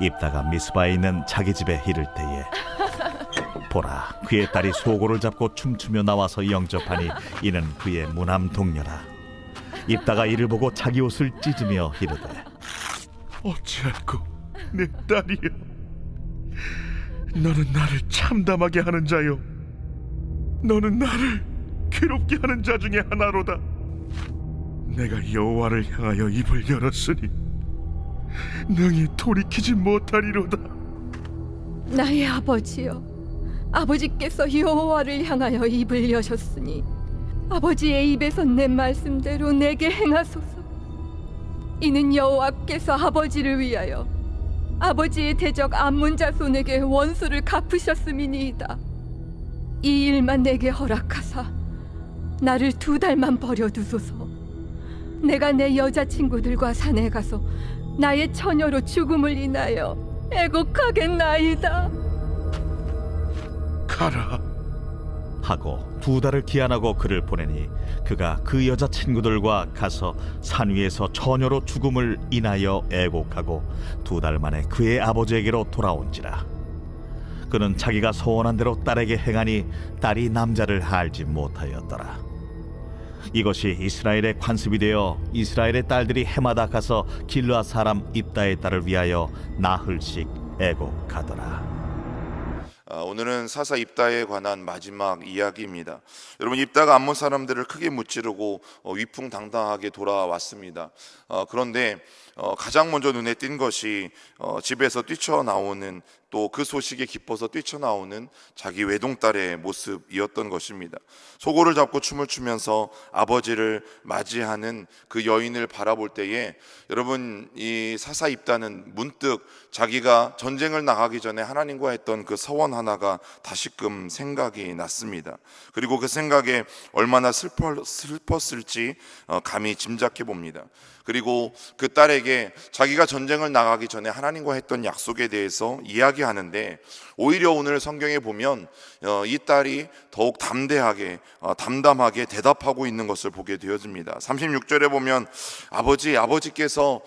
입다가 미스바에 있는 자기 집에 이를 때에 보라, 그의 딸이 소고를 잡고 춤추며 나와서 영접하니 이는 그의 무남 동료라. 입다가 이를 보고 자기 옷을 찢으며 이르되 어찌할꼬 내 딸이여, 너는 나를 참담하게 하는 자요, 너는 나를 괴롭게 하는 자 중에 하나로다. 내가 여호와를 향하여 입을 열었으니 능히 돌이키지 못하리로다. 나의 아버지여, 아버지께서 여호와를 향하여 입을 여셨으니 아버지의 입에서 낸 말씀대로 내게 행하소서. 이는 여호와께서 아버지를 위하여 아버지의 대적 암몬 자손에게 원수를 갚으셨음이니이다. 이 일만 내게 허락하사 나를 2달만 버려두소서. 내가 내 여자친구들과 산에 가서 나의 처녀로 죽음을 인하여 애곡하겠나이다. 가라. 하고 2달을 기한하고 그를 보내니 그가 그 여자 친구들과 가서 산 위에서 처녀로 죽음을 인하여 애곡하고 2달 만에 그의 아버지에게로 돌아온지라. 그는 자기가 소원한 대로 딸에게 행하니 딸이 남자를 알지 못하였더라. 이것이 이스라엘의 관습이 되어 이스라엘의 딸들이 해마다 가서 길르앗 사람 입다의 딸을 위하여 나흘씩 애곡하더라. 오늘은 사사 입다에 관한 마지막 이야기입니다. 여러분, 입다가 암몬 사람들을 크게 무찌르고 위풍당당하게 돌아왔습니다. 그런데 가장 먼저 눈에 띈 것이 집에서 뛰쳐나오는, 또 그 소식에 기뻐서 뛰쳐나오는 자기 외동딸의 모습이었던 것입니다. 소고를 잡고 춤을 추면서 아버지를 맞이하는 그 여인을 바라볼 때에 여러분, 이 사사 입다는 문득 자기가 전쟁을 나가기 전에 하나님과 했던 그 서원 하나가 다시금 생각이 났습니다. 그리고 그 생각에 얼마나 슬펐을지 감히 짐작해 봅니다. 그리고 그 딸에게 자기가 전쟁을 나가기 전에 하나님과 했던 약속에 대해서 이야기하는데, 오히려 오늘 성경에 보면 이 딸이 더욱 담담하게 대답하고 있는 것을 보게 되어집니다. 36절에 보면 아버지께서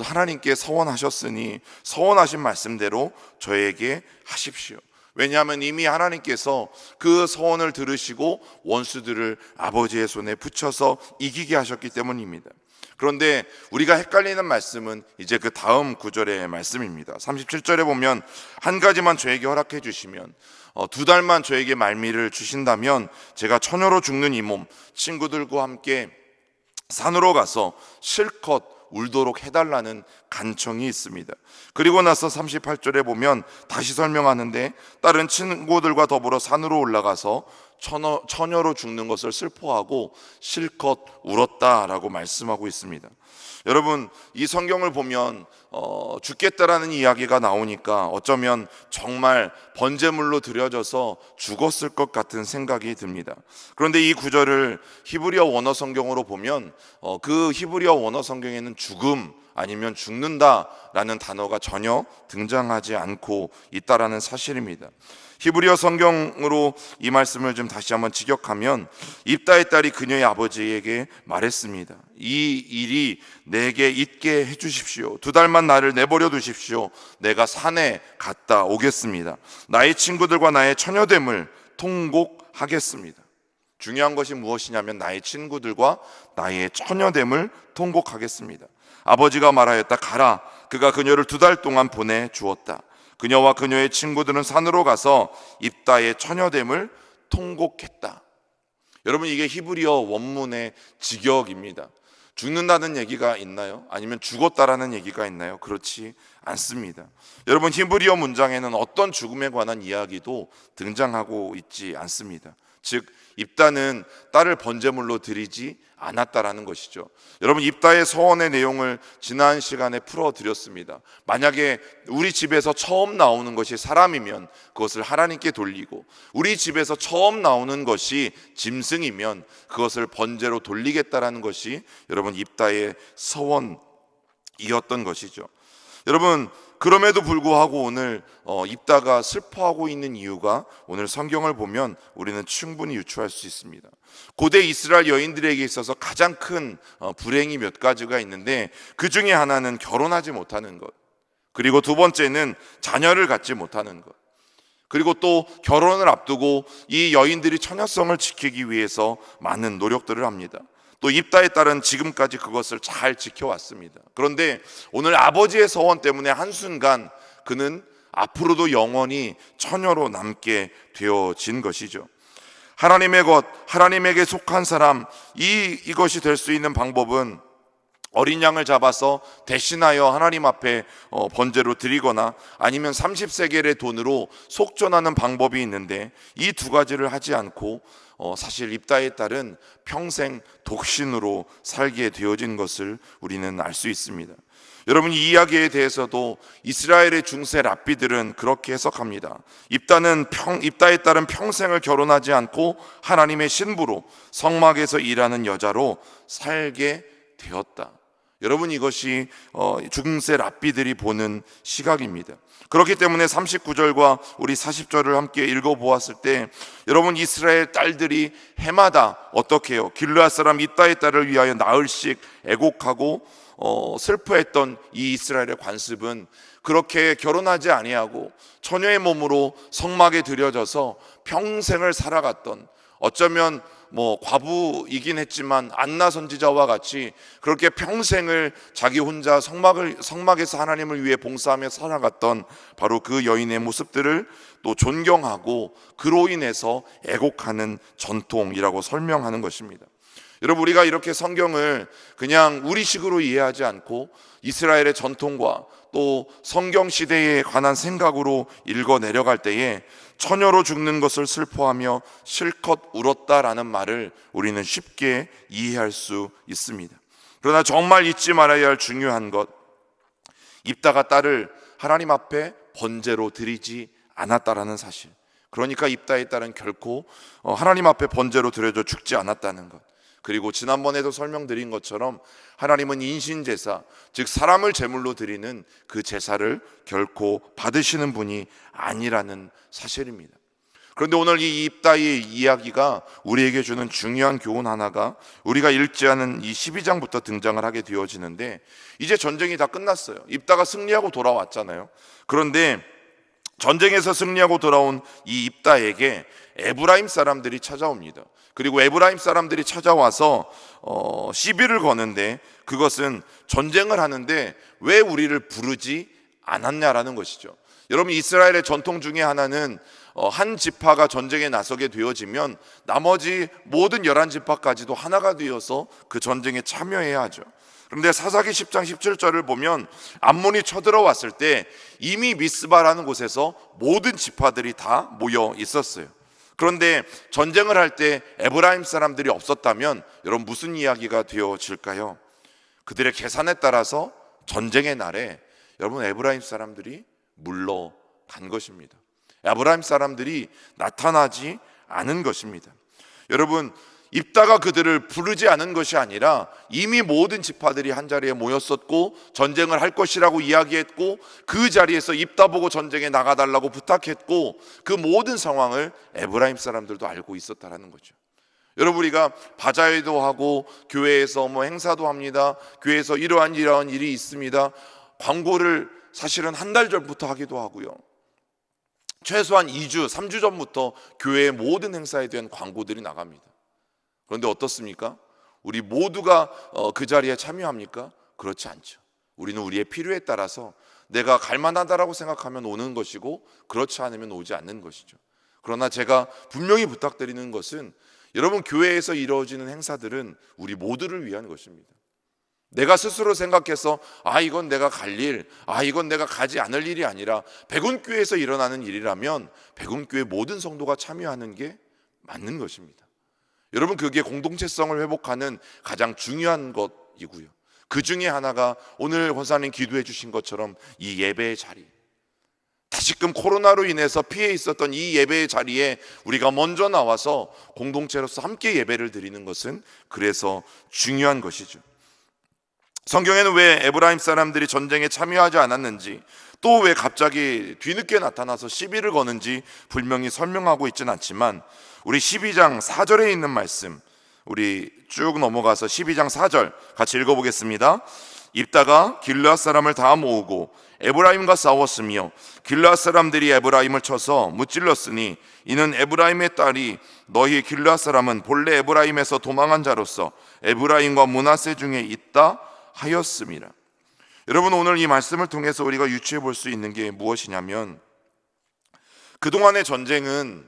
하나님께 서원하셨으니 서원하신 말씀대로 저에게 하십시오. 왜냐하면 이미 하나님께서 그 서원을 들으시고 원수들을 아버지의 손에 붙여서 이기게 하셨기 때문입니다. 그런데 우리가 헷갈리는 말씀은 이제 그 다음 구절의 말씀입니다. 37절에 보면 한 가지만 저에게 허락해 주시면, 2달만 저에게 말미를 주신다면 제가 처녀로 죽는 이 몸 친구들과 함께 산으로 가서 실컷 울도록 해달라는 간청이 있습니다. 그리고 나서 38절에 보면 다시 설명하는데, 다른 친구들과 더불어 산으로 올라가서 처녀로 죽는 것을 슬퍼하고 실컷 울었다라고 말씀하고 있습니다. 여러분, 이 성경을 보면 죽겠다라는 이야기가 나오니까 어쩌면 정말 번제물로 드려져서 죽었을 것 같은 생각이 듭니다. 그런데 이 구절을 히브리어 원어 성경으로 보면 그 히브리어 원어 성경에는 죽음 아니면 죽는다라는 단어가 전혀 등장하지 않고 있다라는 사실입니다. 히브리어 성경으로 이 말씀을 좀 다시 한번 직역하면, 입다의 딸이 그녀의 아버지에게 말했습니다. 이 일이 내게 있게 해주십시오. 2달만 나를 내버려 두십시오. 내가 산에 갔다 오겠습니다. 나의 친구들과 나의 처녀됨을 통곡하겠습니다. 중요한 것이 무엇이냐면 나의 친구들과 나의 처녀됨을 통곡하겠습니다. 아버지가 말하였다. 가라. 그가 그녀를 2달 동안 보내주었다. 그녀와 그녀의 친구들은 산으로 가서 입다의 처녀됨을 통곡했다. 여러분, 이게 히브리어 원문의 직역입니다. 죽는다는 얘기가 있나요? 아니면 죽었다라는 얘기가 있나요? 그렇지 않습니다. 여러분, 히브리어 문장에는 어떤 죽음에 관한 이야기도 등장하고 있지 않습니다. 즉, 입다는 딸을 번제물로 드리지 않았다라는 것이죠. 여러분, 입다의 서원의 내용을 지난 시간에 풀어드렸습니다. 만약에 우리 집에서 처음 나오는 것이 사람이면 그것을 하나님께 돌리고, 우리 집에서 처음 나오는 것이 짐승이면 그것을 번제로 돌리겠다라는 것이 여러분 입다의 서원이었던 것이죠. 여러분, 그럼에도 불구하고 오늘 입다가 슬퍼하고 있는 이유가 오늘 성경을 보면 우리는 충분히 유추할 수 있습니다. 고대 이스라엘 여인들에게 있어서 가장 큰 불행이 몇 가지가 있는데, 그 중에 하나는 결혼하지 못하는 것, 그리고 두 번째는 자녀를 갖지 못하는 것. 그리고 또 결혼을 앞두고 이 여인들이 처녀성을 지키기 위해서 많은 노력들을 합니다. 또 입다의 딸은 지금까지 그것을 잘 지켜왔습니다. 그런데 오늘 아버지의 서원 때문에 한순간 그는 앞으로도 영원히 처녀로 남게 되어진 것이죠. 하나님의 것, 하나님에게 속한 사람, 이것이 될 수 있는 방법은 어린 양을 잡아서 대신하여 하나님 앞에 번제로 드리거나 아니면 30세겔의 돈으로 속전하는 방법이 있는데, 이 두 가지를 하지 않고 사실 입다의 딸은 평생 독신으로 살게 되어진 것을 우리는 알 수 있습니다. 여러분, 이 이야기에 대해서도 이스라엘의 중세 랍비들은 그렇게 해석합니다. 입다의 딸은 평생을 결혼하지 않고 하나님의 신부로 성막에서 일하는 여자로 살게 되었다. 여러분, 이것이 중세 랍비들이 보는 시각입니다. 그렇기 때문에 39절과 우리 40절을 함께 읽어보았을 때, 여러분, 이스라엘 딸들이 해마다 어떻게 해요? 길르앗 사람 입다의 딸을 위하여 나흘씩 애곡하고 슬퍼했던 이 이스라엘의 관습은 그렇게 결혼하지 아니하고 처녀의 몸으로 성막에 들여져서 평생을 살아갔던, 어쩌면 과부이긴 했지만 안나 선지자와 같이 그렇게 평생을 자기 혼자 성막에서 하나님을 위해 봉사하며 살아갔던 바로 그 여인의 모습들을 또 존경하고 그로 인해서 애곡하는 전통이라고 설명하는 것입니다. 여러분, 우리가 이렇게 성경을 그냥 우리식으로 이해하지 않고 이스라엘의 전통과 또 성경 시대에 관한 생각으로 읽어 내려갈 때에 처녀로 죽는 것을 슬퍼하며 실컷 울었다라는 말을 우리는 쉽게 이해할 수 있습니다. 그러나 정말 잊지 말아야 할 중요한 것, 입다가 딸을 하나님 앞에 번제로 드리지 않았다라는 사실. 그러니까 입다의 딸은 결코 하나님 앞에 번제로 드려져 죽지 않았다는 것. 그리고 지난번에도 설명드린 것처럼 하나님은 인신제사, 즉 사람을 제물로 드리는 그 제사를 결코 받으시는 분이 아니라는 사실입니다. 그런데 오늘 이 입다의 이야기가 우리에게 주는 중요한 교훈 하나가 우리가 읽지 않은 이 12장부터 등장을 하게 되어지는데, 이제 전쟁이 다 끝났어요. 입다가 승리하고 돌아왔잖아요. 그런데 전쟁에서 승리하고 돌아온 이 입다에게 에브라임 사람들이 찾아옵니다. 그리고 에브라임 사람들이 찾아와서 시비를 거는데, 그것은 전쟁을 하는데 왜 우리를 부르지 않았냐라는 것이죠. 여러분, 이스라엘의 전통 중에 하나는 한 지파가 전쟁에 나서게 되어지면 나머지 모든 11지파까지도 하나가 되어서 그 전쟁에 참여해야 하죠. 그런데 사사기 10장 17절을 보면 암몬이 쳐들어왔을 때 이미 미스바라는 곳에서 모든 지파들이 다 모여 있었어요. 그런데 전쟁을 할 때 에브라임 사람들이 없었다면 여러분, 무슨 이야기가 되어질까요? 그들의 계산에 따라서 전쟁의 날에 여러분, 에브라임 사람들이 물러간 것입니다. 에브라임 사람들이 나타나지 않은 것입니다. 여러분, 입다가 그들을 부르지 않은 것이 아니라 이미 모든 지파들이 한자리에 모였었고 전쟁을 할 것이라고 이야기했고 그 자리에서 입다 보고 전쟁에 나가달라고 부탁했고 그 모든 상황을 에브라임 사람들도 알고 있었다라는 거죠. 여러분, 우리가 바자회도 하고 교회에서 행사도 합니다. 교회에서 이러한 일이 있습니다. 광고를 사실은 한 달 전부터 하기도 하고요. 최소한 2주, 3주 전부터 교회의 모든 행사에 대한 광고들이 나갑니다. 그런데 어떻습니까? 우리 모두가 그 자리에 참여합니까? 그렇지 않죠. 우리는 우리의 필요에 따라서 내가 갈만하다라고 생각하면 오는 것이고 그렇지 않으면 오지 않는 것이죠. 그러나 제가 분명히 부탁드리는 것은 여러분, 교회에서 이루어지는 행사들은 우리 모두를 위한 것입니다. 내가 스스로 생각해서 이건 내가 갈 일, 이건 내가 가지 않을 일이 아니라 백운교회에서 일어나는 일이라면 백운교회 모든 성도가 참여하는 게 맞는 것입니다. 여러분, 그게 공동체성을 회복하는 가장 중요한 것이고요. 그 중에 하나가 오늘 권사님 기도해 주신 것처럼 이 예배의 자리, 다시금 코로나로 인해서 피해 있었던 이 예배의 자리에 우리가 먼저 나와서 공동체로서 함께 예배를 드리는 것은 그래서 중요한 것이죠. 성경에는 왜 에브라임 사람들이 전쟁에 참여하지 않았는지, 또 왜 갑자기 뒤늦게 나타나서 시비를 거는지 분명히 설명하고 있지는 않지만 우리 12장 4절에 있는 말씀, 우리 쭉 넘어가서 12장 4절 같이 읽어보겠습니다. 입다가 길르앗 사람을 다 모으고 에브라임과 싸웠으며 길르앗 사람들이 에브라임을 쳐서 무찔렀으니 이는 에브라임의 딸이 너희 길르앗 사람은 본래 에브라임에서 도망한 자로서 에브라임과 므낫세 중에 있다 하였음이라. 여러분, 오늘 이 말씀을 통해서 우리가 유추해 볼 수 있는 게 무엇이냐면, 그동안의 전쟁은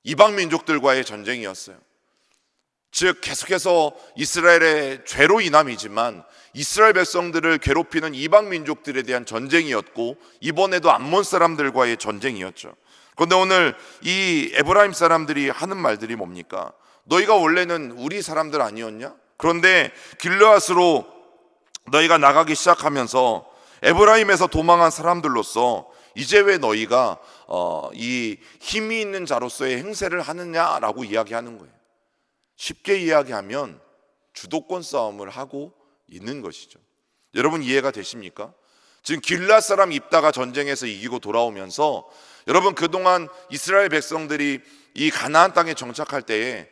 이방 민족들과의 전쟁이었어요. 즉 계속해서 이스라엘의 죄로 인함이지만 이스라엘 백성들을 괴롭히는 이방 민족들에 대한 전쟁이었고, 이번에도 암몬 사람들과의 전쟁이었죠. 그런데 오늘 이 에브라임 사람들이 하는 말들이 뭡니까? 너희가 원래는 우리 사람들 아니었냐? 그런데 길르앗으로 너희가 나가기 시작하면서 에브라임에서 도망한 사람들로서 이제 왜 너희가 이 힘이 있는 자로서의 행세를 하느냐라고 이야기하는 거예요. 쉽게 이야기하면 주도권 싸움을 하고 있는 것이죠. 여러분, 이해가 되십니까? 지금 길르앗 사람 입다가 전쟁에서 이기고 돌아오면서, 여러분, 그동안 이스라엘 백성들이 이 가나안 땅에 정착할 때에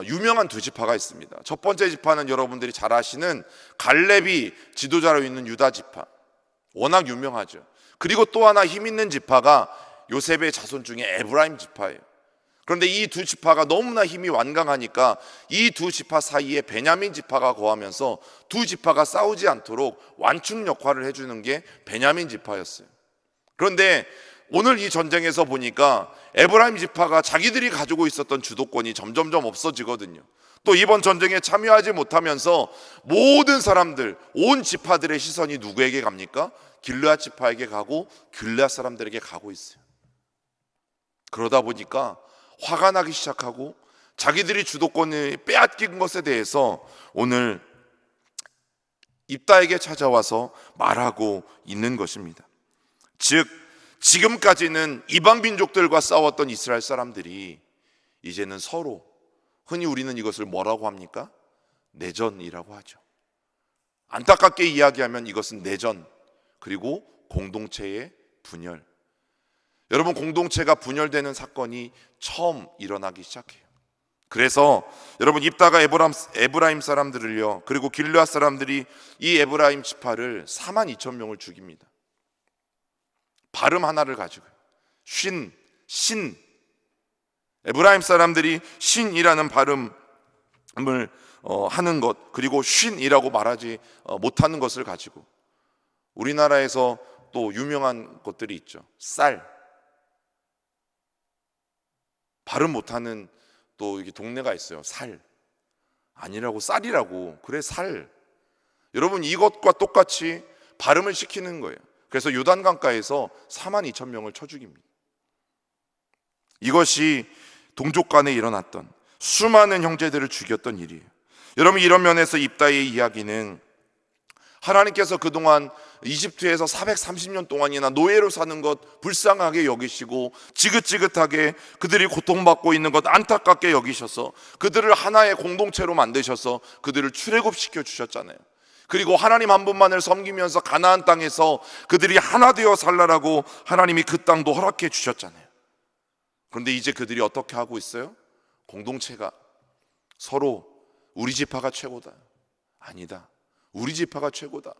유명한 두 지파가 있습니다. 첫 번째 지파는 여러분들이 잘 아시는 갈렙이 지도자로 있는 유다 지파, 워낙 유명하죠. 그리고 또 하나 힘 있는 지파가 요셉의 자손 중에 에브라임 지파예요. 그런데 이 두 지파가 너무나 힘이 완강하니까 이 두 지파 사이에 베냐민 지파가 거하면서 두 지파가 싸우지 않도록 완충 역할을 해주는 게 베냐민 지파였어요. 그런데 오늘 이 전쟁에서 보니까 에브라임 지파가 자기들이 가지고 있었던 주도권이 점점점 없어지거든요. 또 이번 전쟁에 참여하지 못하면서 모든 사람들, 온 지파들의 시선이 누구에게 갑니까? 길르앗 지파에게 가고 길르앗 사람들에게 가고 있어요. 그러다 보니까 화가 나기 시작하고 자기들이 주도권을 빼앗긴 것에 대해서 오늘 입다에게 찾아와서 말하고 있는 것입니다. 즉 지금까지는 이방 민족들과 싸웠던 이스라엘 사람들이 이제는 서로, 흔히 우리는 이것을 뭐라고 합니까? 내전이라고 하죠. 안타깝게 이야기하면 이것은 내전, 그리고 공동체의 분열. 여러분, 공동체가 분열되는 사건이 처음 일어나기 시작해요. 그래서 여러분, 입다가 에브라임 사람들을요, 그리고 길르앗 사람들이 이 에브라임 지파를 42,000명을 죽입니다. 발음 하나를 가지고요. 신. 에브라임 사람들이 신이라는 발음을 하는 것, 그리고 쉰이라고 말하지 못하는 것을 가지고 우리나라에서 또 유명한 것들이 있죠. 쌀. 발음 못하는 또 이게 동네가 있어요. 살. 아니라고, 쌀이라고. 그래, 살. 여러분, 이것과 똑같이 발음을 시키는 거예요. 그래서 요단강가에서 42,000명을 쳐 죽입니다. 이것이 동족 간에 일어났던, 수많은 형제들을 죽였던 일이에요. 여러분, 이런 면에서 입다의 이야기는 하나님께서 그동안 이집트에서 430년 동안이나 노예로 사는 것 불쌍하게 여기시고 지긋지긋하게 그들이 고통받고 있는 것 안타깝게 여기셔서 그들을 하나의 공동체로 만드셔서 그들을 출애굽시켜 주셨잖아요. 그리고 하나님 한 분만을 섬기면서 가나안 땅에서 그들이 하나 되어 살라라고 하나님이 그 땅도 허락해 주셨잖아요. 그런데 이제 그들이 어떻게 하고 있어요? 공동체가 서로 우리 지파가 최고다. 아니다. 우리 지파가 최고다.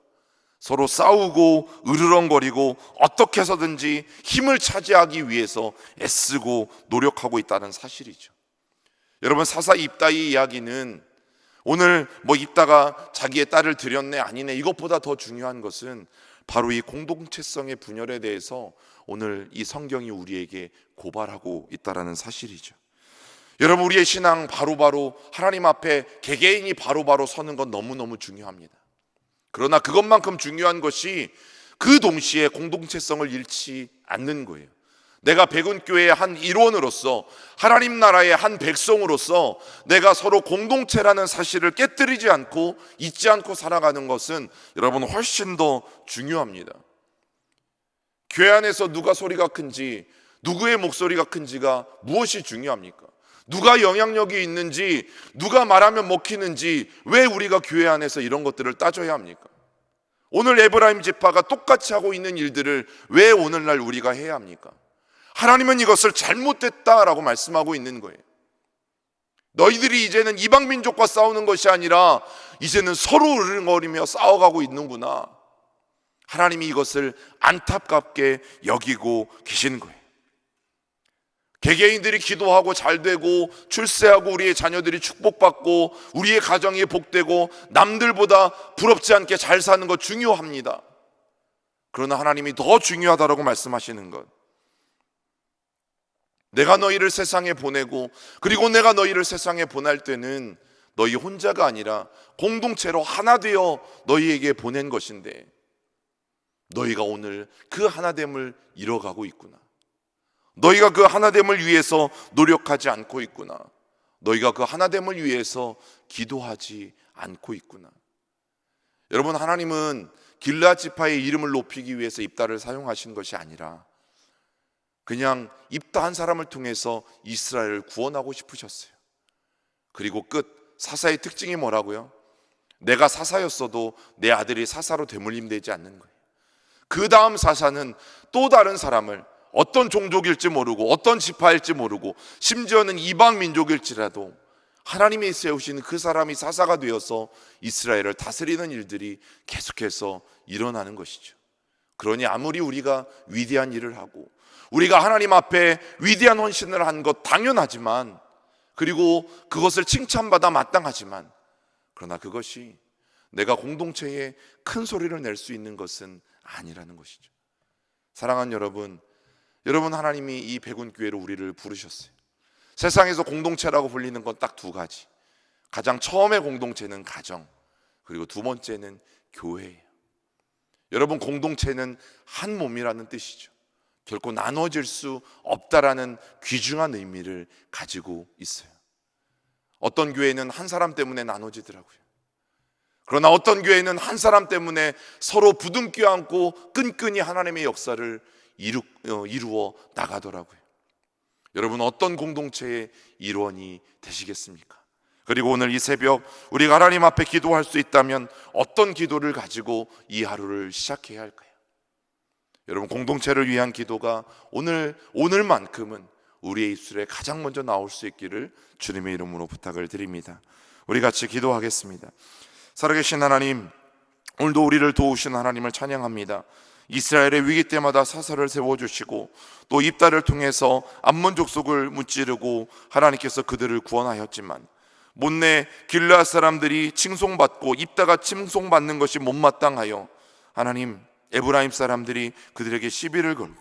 서로 싸우고 으르렁거리고 어떻게 해서든지 힘을 차지하기 위해서 애쓰고 노력하고 있다는 사실이죠. 여러분, 사사 입다의 이야기는 오늘 입다가 자기의 딸을 들였네 아니네 이것보다 더 중요한 것은 바로 이 공동체성의 분열에 대해서 오늘 이 성경이 우리에게 고발하고 있다는 사실이죠. 여러분, 우리의 신앙 바로바로 하나님 앞에 개개인이 바로바로 서는 건 너무너무 중요합니다. 그러나 그것만큼 중요한 것이 그 동시에 공동체성을 잃지 않는 거예요. 내가 백운교회의 한 일원으로서, 하나님 나라의 한 백성으로서 내가 서로 공동체라는 사실을 깨뜨리지 않고 잊지 않고 살아가는 것은 여러분 훨씬 더 중요합니다. 교회 안에서 누가 소리가 큰지, 누구의 목소리가 큰지가 무엇이 중요합니까? 누가 영향력이 있는지, 누가 말하면 먹히는지 왜 우리가 교회 안에서 이런 것들을 따져야 합니까? 오늘 에브라임 지파가 똑같이 하고 있는 일들을 왜 오늘날 우리가 해야 합니까? 하나님은 이것을 잘못됐다라고 말씀하고 있는 거예요. 너희들이 이제는 이방 민족과 싸우는 것이 아니라 이제는 서로 으르렁거리며 싸워가고 있는구나. 하나님이 이것을 안타깝게 여기고 계시는 거예요. 개개인들이 기도하고 잘되고 출세하고 우리의 자녀들이 축복받고 우리의 가정이 복되고 남들보다 부럽지 않게 잘 사는 것 중요합니다. 그러나 하나님이 더 중요하다라고 말씀하시는 것, 내가 너희를 세상에 보내고 그리고 내가 너희를 세상에 보낼 때는 너희 혼자가 아니라 공동체로 하나 되어 너희에게 보낸 것인데 너희가 오늘 그 하나됨을 잃어가고 있구나. 너희가 그 하나됨을 위해서 노력하지 않고 있구나. 너희가 그 하나됨을 위해서 기도하지 않고 있구나. 여러분, 하나님은 길르앗 지파의 이름을 높이기 위해서 입다를 사용하신 것이 아니라 그냥 입다 한 사람을 통해서 이스라엘을 구원하고 싶으셨어요. 그리고 끝, 사사의 특징이 뭐라고요? 내가 사사였어도 내 아들이 사사로 되물림되지 않는 거예요. 그 다음 사사는 또 다른 사람을, 어떤 종족일지 모르고 어떤 지파일지 모르고 심지어는 이방 민족일지라도 하나님이 세우신 그 사람이 사사가 되어서 이스라엘을 다스리는 일들이 계속해서 일어나는 것이죠. 그러니 아무리 우리가 위대한 일을 하고 우리가 하나님 앞에 위대한 헌신을 한 것 당연하지만, 그리고 그것을 칭찬받아 마땅하지만, 그러나 그것이 내가 공동체에 큰 소리를 낼 수 있는 것은 아니라는 것이죠. 사랑하는 여러분, 하나님이 이 백운교회로 우리를 부르셨어요. 세상에서 공동체라고 불리는 건 딱 두 가지. 가장 처음에 공동체는 가정, 그리고 두 번째는 교회예요. 여러분, 공동체는 한 몸이라는 뜻이죠. 결코 나눠질 수 없다라는 귀중한 의미를 가지고 있어요. 어떤 교회는 한 사람 때문에 나눠지더라고요. 그러나 어떤 교회는 한 사람 때문에 서로 부둥켜 안고 끈끈이 하나님의 역사를 이루어 나가더라고요. 여러분, 어떤 공동체의 일원이 되시겠습니까? 그리고 오늘 이 새벽 우리가 하나님 앞에 기도할 수 있다면 어떤 기도를 가지고 이 하루를 시작해야 할까요? 여러분, 공동체를 위한 기도가 오늘만큼은 우리의 입술에 가장 먼저 나올 수 있기를 주님의 이름으로 부탁을 드립니다. 우리 같이 기도하겠습니다. 살아계신 하나님, 오늘도 우리를 도우신 하나님을 찬양합니다. 이스라엘의 위기 때마다 사사를 세워주시고 또 입다를 통해서 암몬 족속을 무찌르고 하나님께서 그들을 구원하였지만, 못내 길르앗 사람들이 칭송받고 입다가 칭송받는 것이 못마땅하여 하나님, 에브라임 사람들이 그들에게 시비를 걸고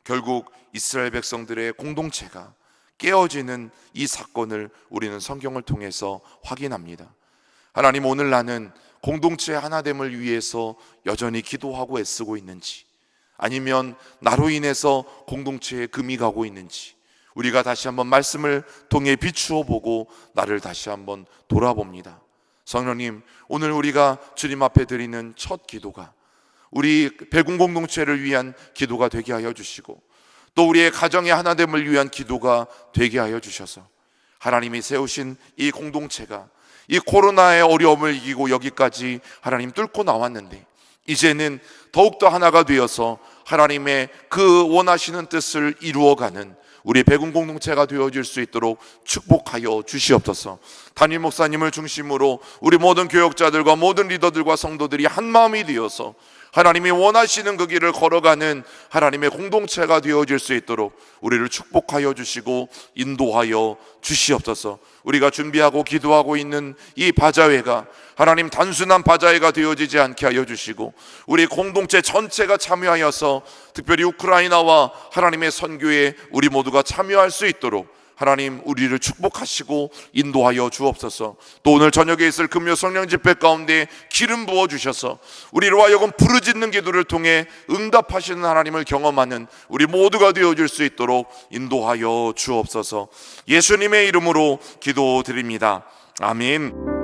결국 이스라엘 백성들의 공동체가 깨어지는 이 사건을 우리는 성경을 통해서 확인합니다. 하나님, 오늘 나는 공동체 하나됨을 위해서 여전히 기도하고 애쓰고 있는지, 아니면 나로 인해서 공동체에 금이 가고 있는지 우리가 다시 한번 말씀을 통해 비추어 보고 나를 다시 한번 돌아봅니다. 성령님, 오늘 우리가 주님 앞에 드리는 첫 기도가 우리 백운 공동체를 위한 기도가 되게 하여 주시고 또 우리의 가정의 하나됨을 위한 기도가 되게 하여 주셔서 하나님이 세우신 이 공동체가 이 코로나의 어려움을 이기고 여기까지 하나님 뚫고 나왔는데, 이제는 더욱더 하나가 되어서 하나님의 그 원하시는 뜻을 이루어가는 우리 백운 공동체가 되어질 수 있도록 축복하여 주시옵소서. 담임 목사님을 중심으로 우리 모든 교역자들과 모든 리더들과 성도들이 한 마음이 되어서 하나님이 원하시는 그 길을 걸어가는 하나님의 공동체가 되어질 수 있도록 우리를 축복하여 주시고 인도하여 주시옵소서. 우리가 준비하고 기도하고 있는 이 바자회가 하나님 단순한 바자회가 되어지지 않게 하여 주시고 우리 공동체 전체가 참여하여서 특별히 우크라이나와 하나님의 선교에 우리 모두가 참여할 수 있도록 하나님 우리를 축복하시고 인도하여 주옵소서. 또 오늘 저녁에 있을 금요 성령 집회 가운데 기름 부어 주셔서 우리로 하여금 부르짖는 기도를 통해 응답하시는 하나님을 경험하는 우리 모두가 되어줄 수 있도록 인도하여 주옵소서. 예수님의 이름으로 기도드립니다. 아멘.